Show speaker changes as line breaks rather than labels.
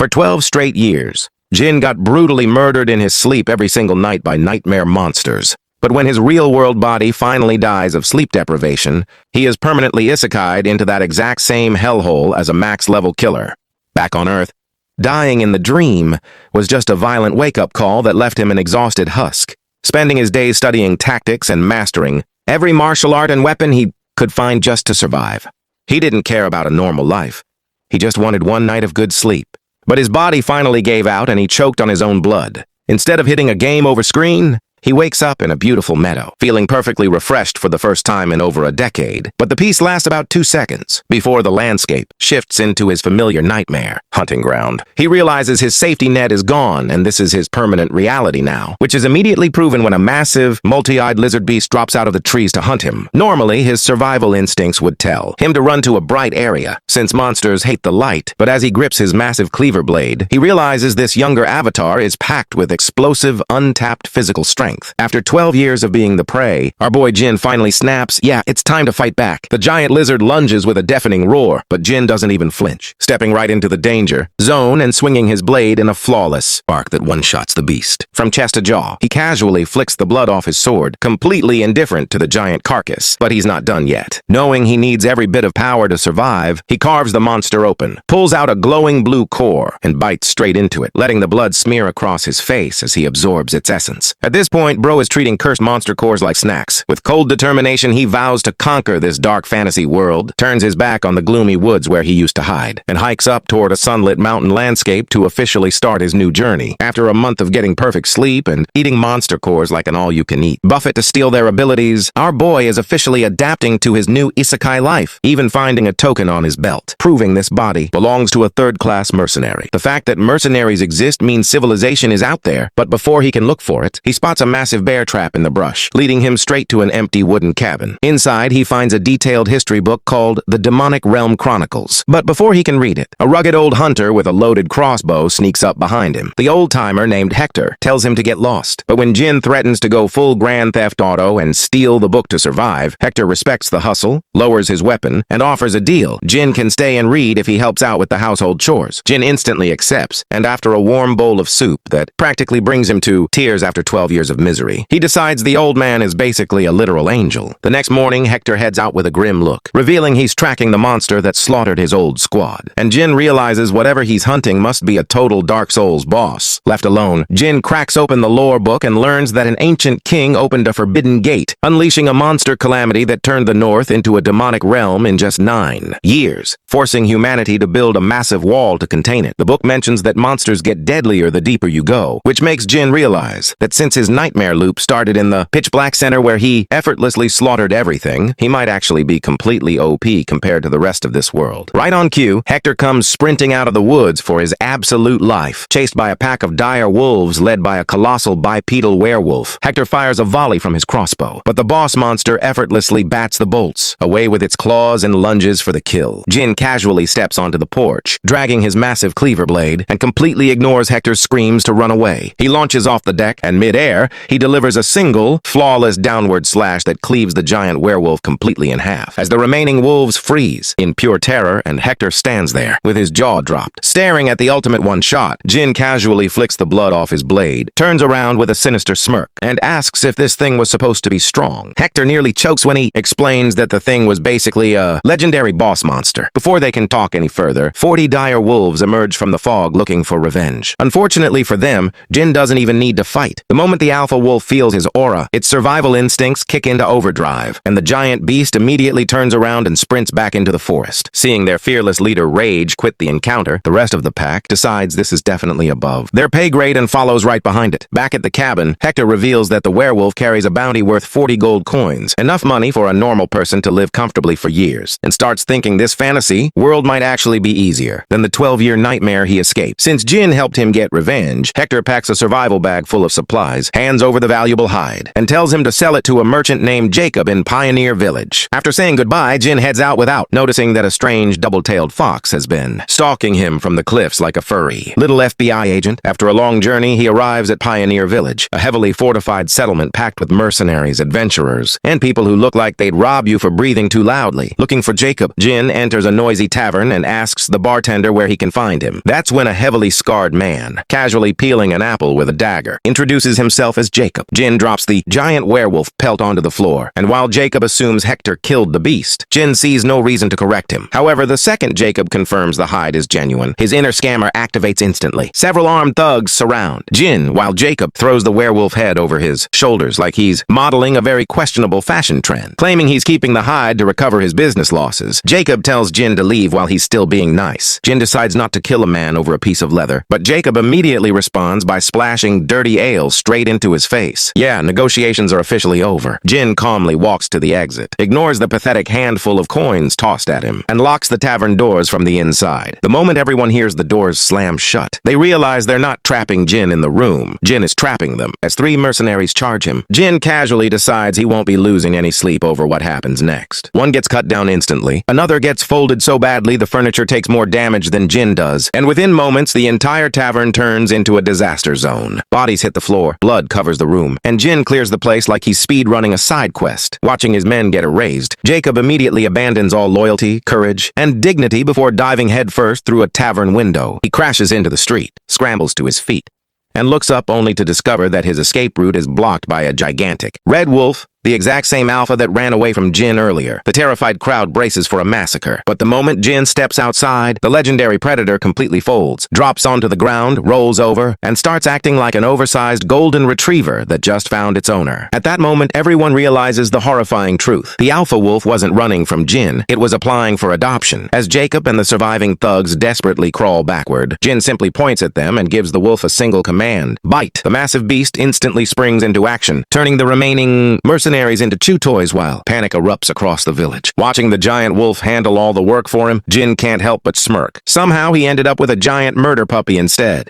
For 12 straight years, Jin got brutally murdered in his sleep every single night by nightmare monsters. But when his real-world body finally dies of sleep deprivation, he is permanently isekai'd into that exact same hellhole as a max-level killer. Back on Earth, dying in the dream was just a violent wake-up call that left him an exhausted husk, spending his days studying tactics and mastering every martial art and weapon he could find just to survive. He didn't care about a normal life. He just wanted one night of good sleep. But his body finally gave out and he choked on his own blood. Instead of hitting a game over screen, he wakes up in a beautiful meadow, feeling perfectly refreshed for the first time in over a decade. But the peace lasts about 2 seconds before the landscape shifts into his familiar nightmare hunting ground. He realizes his safety net is gone and this is his permanent reality now, which is immediately proven when a massive, multi-eyed lizard beast drops out of the trees to hunt him. Normally, his survival instincts would tell him to run to a bright area, since monsters hate the light. But as he grips his massive cleaver blade, he realizes this younger avatar is packed with explosive, untapped physical strength. After 12 years of being the prey, our boy Jin finally snaps, yeah, it's time to fight back. The giant lizard lunges with a deafening roar, but Jin doesn't even flinch, stepping right into the danger zone and swinging his blade in a flawless spark that one-shots the beast. From chest to jaw, he casually flicks the blood off his sword, completely indifferent to the giant carcass. But he's not done yet. Knowing he needs every bit of power to survive, he carves the monster open, pulls out a glowing blue core, and bites straight into it, letting the blood smear across his face as he absorbs its essence. At this point, Bro is treating cursed monster cores like snacks. With cold determination, he vows to conquer this dark fantasy world, turns his back on the gloomy woods where he used to hide, and hikes up toward a sunlit mountain landscape to officially start his new journey. After a month of getting perfect sleep and eating monster cores like an all-you-can-eat buffet to steal their abilities, our boy is officially adapting to his new isekai life, even finding a token on his belt, proving this body belongs to a third-class mercenary. The fact that mercenaries exist means civilization is out there, but before he can look for it, he spots a massive bear trap in the brush, leading him straight to an empty wooden cabin. Inside, he finds a detailed history book called The Demonic Realm Chronicles. But before he can read it, a rugged old hunter with a loaded crossbow sneaks up behind him. The old-timer named Hector tells him to get lost. But when Jin threatens to go full Grand Theft Auto and steal the book to survive, Hector respects the hustle, lowers his weapon, and offers a deal. Jin can stay and read if he helps out with the household chores. Jin instantly accepts, and after a warm bowl of soup that practically brings him to tears after 12 years of misery, he decides the old man is basically a literal angel. The next morning, Hector heads out with a grim look, revealing he's tracking the monster that slaughtered his old squad. And Jin realizes whatever he's hunting must be a total Dark Souls boss. Left alone, Jin cracks open the lore book and learns that an ancient king opened a forbidden gate, unleashing a monster calamity that turned the North into a demonic realm in just 9 years, forcing humanity to build a massive wall to contain it. The book mentions that monsters get deadlier the deeper you go, which makes Jin realize that since his nightmare loop started in the pitch-black center where he effortlessly slaughtered everything, he might actually be completely OP compared to the rest of this world. Right on cue, Hector comes sprinting out of the woods for his absolute life, chased by a pack of dire wolves led by a colossal bipedal werewolf. Hector fires a volley from his crossbow, but the boss monster effortlessly bats the bolts, away with its claws and lunges for the kill. Jin casually steps onto the porch, dragging his massive cleaver blade, and completely ignores Hector's screams to run away. He launches off the deck, and mid-air, he delivers a single, flawless downward slash that cleaves the giant werewolf completely in half, as the remaining wolves freeze in pure terror, and Hector stands there, with his jaw dropped. Staring at the ultimate one-shot, Jin casually flicks the blood off his blade, turns around with a sinister smirk, and asks if this thing was supposed to be strong. Hector nearly chokes when he explains that the thing was basically a legendary boss monster. Before they can talk any further, 40 dire wolves emerge from the fog looking for revenge. Unfortunately for them, Jin doesn't even need to fight. The moment the alpha wolf feels his aura, its survival instincts kick into overdrive, and the giant beast immediately turns around and sprints back into the forest. Seeing their fearless leader Rage quit the encounter, the rest of the pack decides this is definitely above their pay grade and follows right behind it. Back at the cabin, Hector reveals that the werewolf carries a bounty worth 40 gold coins, enough money for a normal person to live comfortably for years, and starts thinking this fantasy world might actually be easier than the 12-year nightmare he escaped. Since Jin helped him get revenge, Hector packs a survival bag full of supplies, hands hands over the valuable hide and tells him to sell it to a merchant named Jacob in Pioneer Village. After saying goodbye, Jin heads out without noticing that a strange double-tailed fox has been stalking him from the cliffs like a furry little FBI agent. After a long journey, he arrives at Pioneer Village, a heavily fortified settlement packed with mercenaries, adventurers, and people who look like they'd rob you for breathing too loudly. Looking for Jacob, Jin enters a noisy tavern and asks the bartender where he can find him. That's when a heavily scarred man, casually peeling an apple with a dagger, introduces himself as Jacob. Jin drops the giant werewolf pelt onto the floor, and while Jacob assumes Hector killed the beast, Jin sees no reason to correct him. However, the second Jacob confirms the hide is genuine, his inner scammer activates instantly. Several armed thugs surround Jin, while Jacob throws the werewolf head over his shoulders like he's modeling a very questionable fashion trend. Claiming he's keeping the hide to recover his business losses, Jacob tells Jin to leave while he's still being nice. Jin decides not to kill a man over a piece of leather, but Jacob immediately responds by splashing dirty ale straight into his face. Yeah, negotiations are officially over. Jin calmly walks to the exit, ignores the pathetic handful of coins tossed at him, and locks the tavern doors from the inside. The moment everyone hears the doors slam shut, they realize they're not trapping Jin in the room. Jin is trapping them. As three mercenaries charge him, Jin casually decides he won't be losing any sleep over what happens next. One gets cut down instantly, another gets folded so badly the furniture takes more damage than Jin does, and within moments the entire tavern turns into a disaster zone. Bodies hit the floor, blood covers the room, and Jin clears the place like he's speedrunning a side quest. Watching his men get erased, Jacob immediately abandons all loyalty, courage, and dignity before diving headfirst through a tavern window. He crashes into the street, scrambles to his feet, and looks up only to discover that his escape route is blocked by a gigantic red wolf, the exact same alpha that ran away from Jin earlier. The terrified crowd braces for a massacre, but the moment Jin steps outside, the legendary predator completely folds, drops onto the ground, rolls over, and starts acting like an oversized golden retriever that just found its owner. At that moment, everyone realizes the horrifying truth. The alpha wolf wasn't running from Jin, it was applying for adoption. As Jacob and the surviving thugs desperately crawl backward, Jin simply points at them and gives the wolf a single command: bite. The massive beast instantly springs into action, turning the remaining mercenaries into chew toys while panic erupts across the village. Watching the giant wolf handle all the work for him, Jin can't help but smirk. Somehow he ended up with a giant murder puppy instead.